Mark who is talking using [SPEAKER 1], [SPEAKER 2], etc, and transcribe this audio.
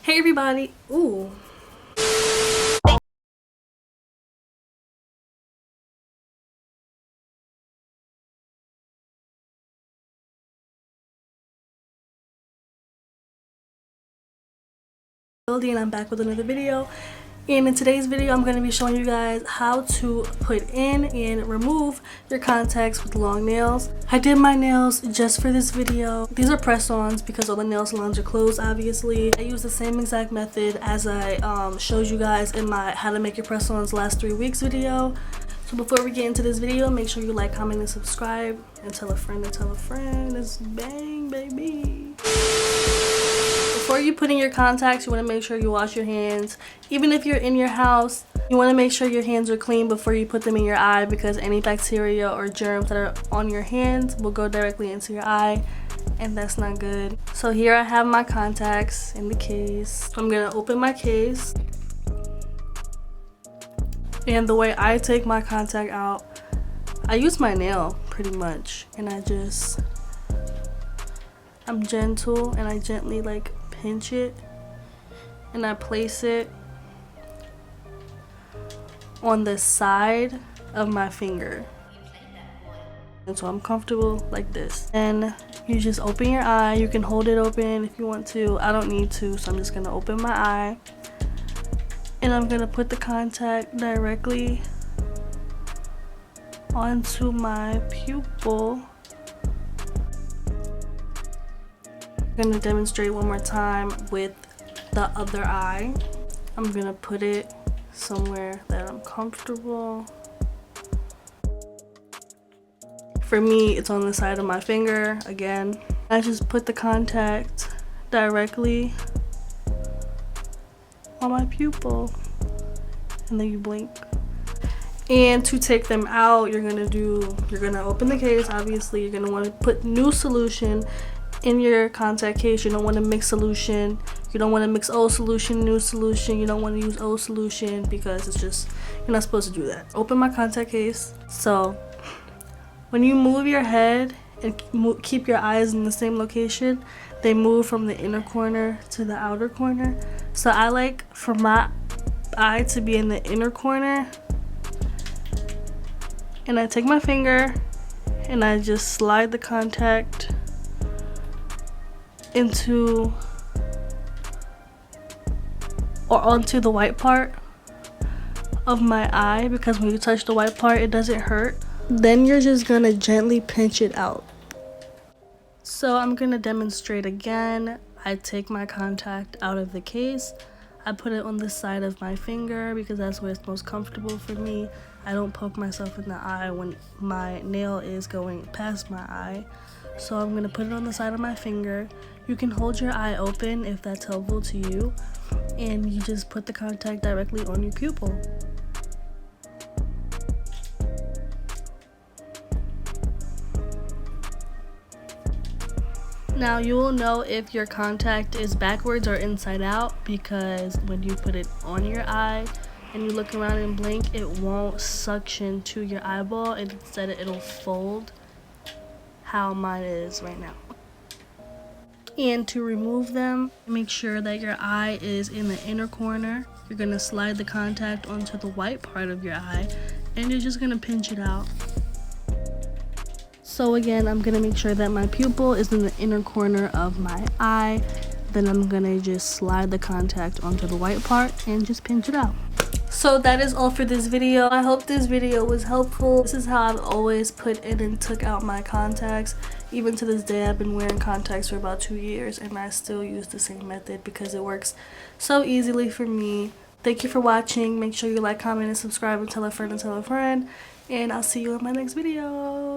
[SPEAKER 1] Hey everybody. Ooh. And I'm back with another video. And in today's video, I'm going to be showing you guys how to put in and remove your contacts with long nails. I did my nails just for this video. These are press-ons because all the nail salons are closed, obviously. I use the same exact method as I showed you guys in my how to make your press-ons last 3 weeks video. So before we get into this video, make sure you like, comment, and subscribe. And tell a friend to tell a friend. It's bang, baby. Before you put in your contacts, you want to make sure you wash your hands. Even if you're in your house, you want to make sure your hands are clean before you put them in your eye, because any bacteria or germs that are on your hands will go directly into your eye, and that's not good. So here I have my contacts in the case. I'm going to open my case. And the way I take my contact out, I use my nail pretty much, and I'm gentle and I gently like pinch it, and I place it on the side of my finger, and so I'm comfortable like this. And you just open your eye. You can hold it open if you want to. I don't need to, so I'm just gonna open my eye, and I'm gonna put the contact directly onto my pupil. I'm gonna demonstrate one more time with the other eye. I'm gonna put it somewhere that I'm comfortable. For me, it's on the side of my finger. Again, I just put the contact directly on my pupil, and then you blink. And to take them out, you're gonna open the case. Obviously, you're gonna want to put new solution in your contact case. You don't want to mix solution. You don't want to mix old solution, new solution. You don't want to use old solution because it's just, you're not supposed to do that. Open my contact case. So when you move your head and keep your eyes in the same location, they move from the inner corner to the outer corner. So I like for my eye to be in the inner corner, and I take my finger and I just slide the contact into or onto the white part of my eye, because when you touch the white part, it doesn't hurt. Then you're just gonna gently pinch it out. So I'm gonna demonstrate again. I take my contact out of the case. I put it on the side of my finger because that's where it's most comfortable for me. I don't poke myself in the eye when my nail is going past my eye. So I'm gonna put it on the side of my finger. You can hold your eye open if that's helpful to you, and you just put the contact directly on your pupil. Now you will know if your contact is backwards or inside out, because when you put it on your eye and you look around and blink, it won't suction to your eyeball, and instead it'll fold how mine is right now. And to remove them, make sure that your eye is in the inner corner. You're going to slide the contact onto the white part of your eye, and you're just going to pinch it out. So again, I'm going to make sure that my pupil is in the inner corner of my eye. Then I'm going to just slide the contact onto the white part and just pinch it out. So that is all for this video. I hope this video was helpful. This is how I've always put in and took out my contacts. Even to this day, I've been wearing contacts for about 2 years, and I still use the same method because it works so easily for me. Thank you for watching. Make sure you like, comment, and subscribe, and tell a friend, and I'll see you in my next video.